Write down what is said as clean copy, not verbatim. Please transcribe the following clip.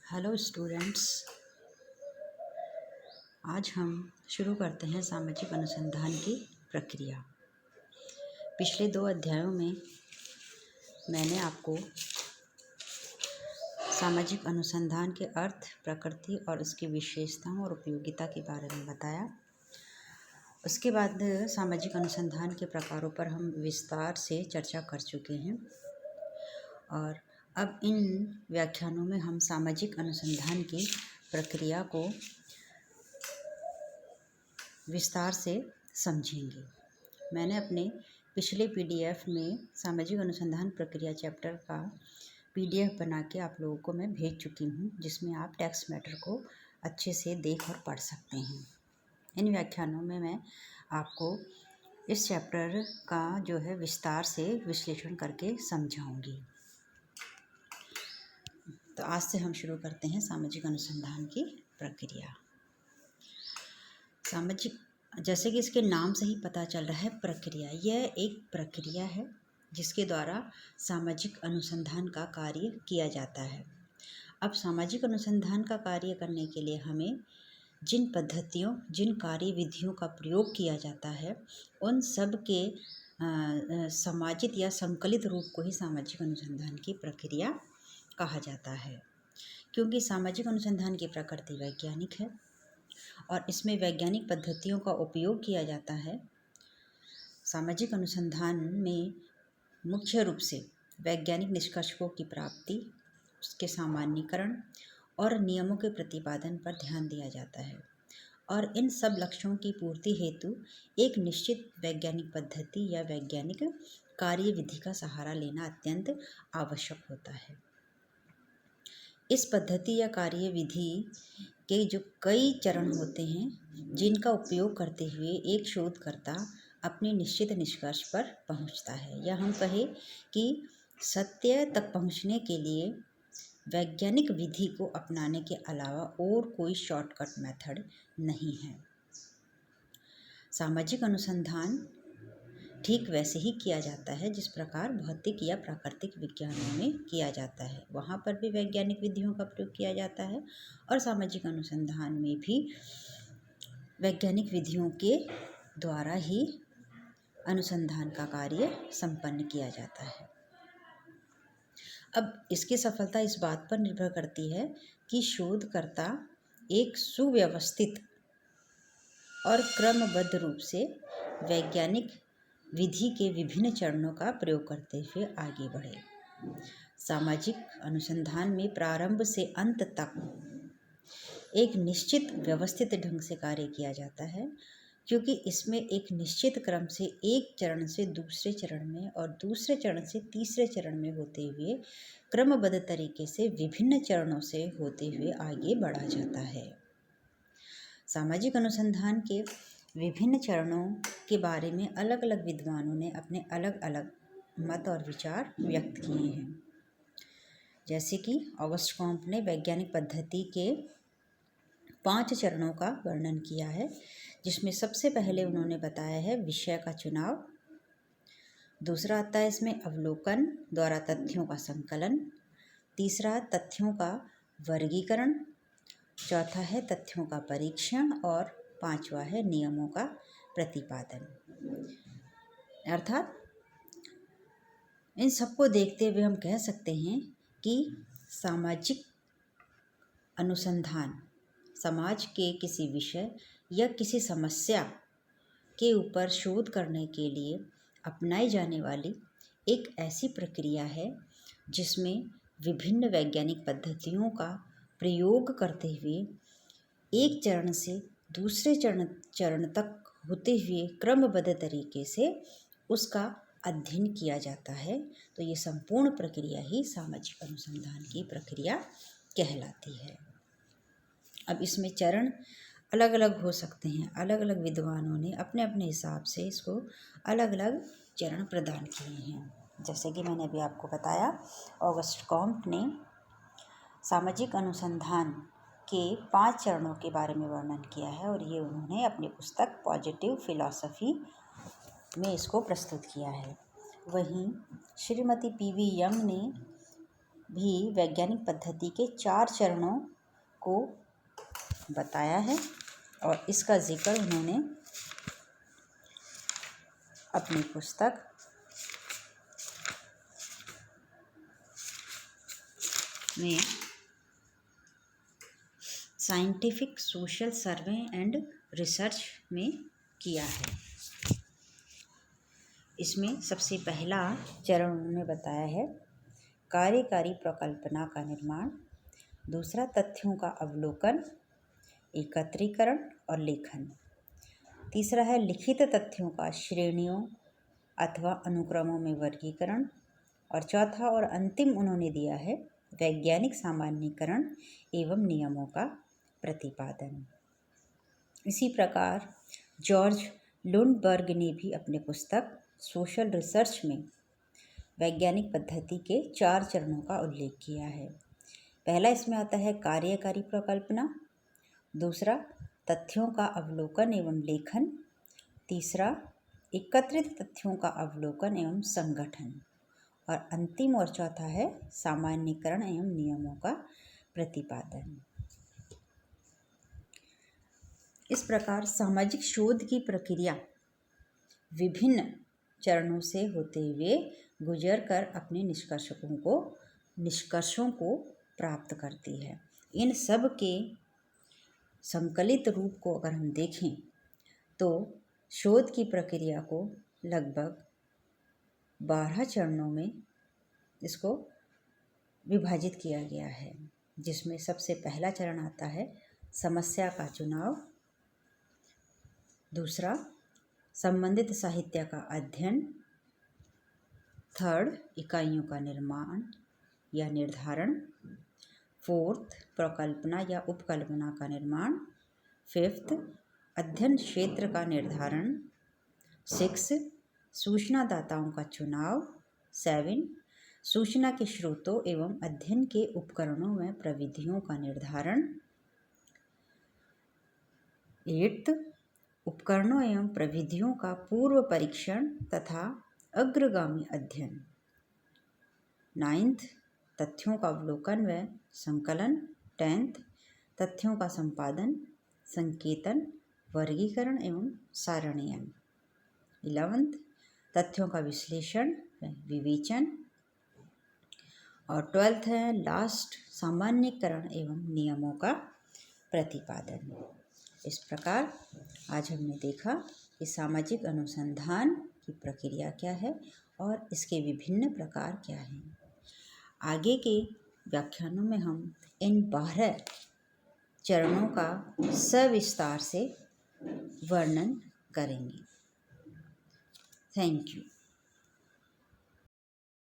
Hello students. आज हम शुरू करते हैं सामाजिक अनुसंधान की प्रक्रिया। पिछले 2 अध्यायों में मैंने आपको सामाजिक अनुसंधान के अर्थ, प्रकृति और उसकी विशेषताओं और उपयोगिता के बारे में बताया। उसके बाद सामाजिक अनुसंधान के प्रकारों पर हम विस्तार से चर्चा कर चुके हैं और अब इन व्याख्यानों में हम सामाजिक अनुसंधान की प्रक्रिया को विस्तार से समझेंगे। मैंने अपने पिछले पीडीएफ में सामाजिक अनुसंधान प्रक्रिया चैप्टर का पीडीएफ बना के आप लोगों को मैं भेज चुकी हूँ, जिसमें आप टेक्स्ट मैटर को अच्छे से देख और पढ़ सकते हैं। इन व्याख्यानों में मैं आपको इस चैप्टर का जो है विस्तार से विश्लेषण करके समझाऊंगी। तो आज से हम शुरू करते हैं सामाजिक अनुसंधान की प्रक्रिया। सामाजिक, जैसे कि इसके नाम से ही पता चल रहा है, प्रक्रिया। यह एक प्रक्रिया है जिसके द्वारा सामाजिक अनुसंधान का कार्य किया जाता है। अब सामाजिक अनुसंधान का कार्य करने के लिए हमें जिन पद्धतियों, जिन कार्य विधियों का प्रयोग किया जाता है, उन सब के समाजित या संकलित रूप को ही सामाजिक अनुसंधान की प्रक्रिया कहा जाता है। क्योंकि सामाजिक अनुसंधान की प्रकृति वैज्ञानिक है और इसमें वैज्ञानिक पद्धतियों का उपयोग किया जाता है। सामाजिक अनुसंधान में मुख्य रूप से वैज्ञानिक निष्कर्षों की प्राप्ति, उसके सामान्यीकरण और नियमों के प्रतिपादन पर ध्यान दिया जाता है और इन सब लक्ष्यों की पूर्ति हेतु एक निश्चित वैज्ञानिक पद्धति या वैज्ञानिक कार्यविधि का सहारा लेना अत्यंत आवश्यक होता है। इस पद्धति या कार्यविधि के जो कई चरण होते हैं, जिनका उपयोग करते हुए एक शोधकर्ता अपने निश्चित निष्कर्ष पर पहुंचता है, या हम कहें कि सत्य तक पहुंचने के लिए वैज्ञानिक विधि को अपनाने के अलावा और कोई शॉर्टकट मेथड नहीं है। सामाजिक अनुसंधान ठीक वैसे ही किया जाता है जिस प्रकार भौतिक या प्राकृतिक विज्ञानों में किया जाता है। वहाँ पर भी वैज्ञानिक विधियों का प्रयोग किया जाता है और सामाजिक अनुसंधान में भी वैज्ञानिक विधियों के द्वारा ही अनुसंधान का कार्य संपन्न किया जाता है। अब इसकी सफलता इस बात पर निर्भर करती है कि शोधकर्ता एक सुव्यवस्थित और क्रमबद्ध रूप से वैज्ञानिक विधि के विभिन्न चरणों का प्रयोग करते हुए आगे बढ़े। सामाजिक अनुसंधान में प्रारंभ से अंत तक एक निश्चित व्यवस्थित ढंग से कार्य किया जाता है, क्योंकि इसमें एक निश्चित क्रम से एक चरण से दूसरे चरण में और दूसरे चरण से तीसरे चरण में होते हुए क्रमबद्ध तरीके से विभिन्न चरणों से होते हुए आगे बढ़ा जाता है। सामाजिक अनुसंधान के विभिन्न चरणों के बारे में अलग अलग विद्वानों ने अपने अलग अलग मत और विचार व्यक्त किए हैं। जैसे कि ऑगस्ट कॉम्प ने वैज्ञानिक पद्धति के 5 चरणों का वर्णन किया है, जिसमें सबसे पहले उन्होंने बताया है विषय का चुनाव। दूसरा आता है इसमें अवलोकन द्वारा तथ्यों का संकलन। तीसरा तथ्यों का वर्गीकरण। चौथा है तथ्यों का परीक्षण और 5वां है नियमों का प्रतिपादन। अर्थात इन सबको देखते हुए हम कह सकते हैं कि सामाजिक अनुसंधान समाज के किसी विषय या किसी समस्या के ऊपर शोध करने के लिए अपनाई जाने वाली एक ऐसी प्रक्रिया है जिसमें विभिन्न वैज्ञानिक पद्धतियों का प्रयोग करते हुए एक चरण से दूसरे चरण तक होते हुए क्रमबद्ध तरीके से उसका अध्ययन किया जाता है। तो ये संपूर्ण प्रक्रिया ही सामाजिक अनुसंधान की प्रक्रिया कहलाती है। अब इसमें चरण अलग अलग हो सकते हैं। अलग अलग विद्वानों ने अपने अपने हिसाब से इसको अलग अलग चरण प्रदान किए हैं। जैसे कि मैंने अभी आपको बताया, ऑगस्ट कॉम्प ने सामाजिक अनुसंधान के 5 चरणों के बारे में वर्णन किया है और ये उन्होंने अपनी पुस्तक पॉजिटिव फिलॉसफी में इसको प्रस्तुत किया है। वहीं श्रीमती पीवी यंग ने भी वैज्ञानिक पद्धति के 4 चरणों को बताया है और इसका जिक्र उन्होंने अपनी पुस्तक में scientific social survey and research में किया है। इसमें सबसे पहला चरण उन्होंने बताया है कार्यकारी प्रकल्पना का निर्माण, दूसरा तथ्यों का अवलोकन, एकत्रीकरण और लेखन, तीसरा है लिखित तथ्यों का श्रेणियों अथवा अनुक्रमों में वर्गीकरण और चौथा और अंतिम उन्होंने दिया है वैज्ञानिक सामान्यीकरण एवं नियमों का प्रतिपादन। इसी प्रकार जॉर्ज लुंडबर्ग ने भी अपनी पुस्तक सोशल रिसर्च में वैज्ञानिक पद्धति के 4 चरणों का उल्लेख किया है। पहला इसमें आता है कार्यकारी प्रकल्पना, दूसरा तथ्यों का अवलोकन एवं लेखन, तीसरा एकत्रित तथ्यों का अवलोकन एवं संगठन और अंतिम और चौथा है सामान्यीकरण एवं नियमों का प्रतिपादन। इस प्रकार सामाजिक शोध की प्रक्रिया विभिन्न चरणों से होते हुए गुजर कर अपने निष्कर्षों को प्राप्त करती है। इन सब के संकलित रूप को अगर हम देखें तो शोध की प्रक्रिया को लगभग 12 चरणों में इसको विभाजित किया गया है, जिसमें सबसे पहला चरण आता है समस्या का चुनाव, दूसरा संबंधित साहित्य का अध्ययन, थर्ड इकाइयों का निर्माण या निर्धारण, फोर्थ प्रकल्पना या उपकल्पना का निर्माण, फिफ्थ अध्ययन क्षेत्र का निर्धारण, 6 सूचनादाताओं का चुनाव, 7 सूचना के स्रोतों एवं अध्ययन के उपकरणों व प्रविधियों का निर्धारण, 8 उपकरणों एवं प्रविधियों का पूर्व परीक्षण तथा अग्रगामी अध्ययन, 9 तथ्यों का अवलोकन व संकलन, 10 तथ्यों का संपादन, संकेतन, वर्गीकरण एवं सारणीयन, 11 तथ्यों का विश्लेषण व विवेचन और 12 है लास्ट सामान्यीकरण एवं नियमों का प्रतिपादन। इस प्रकार आज हमने देखा कि सामाजिक अनुसंधान की प्रक्रिया क्या है और इसके विभिन्न प्रकार क्या हैं। आगे के व्याख्यानों में हम इन 12 चरणों का सविस्तार से वर्णन करेंगे। Thank you.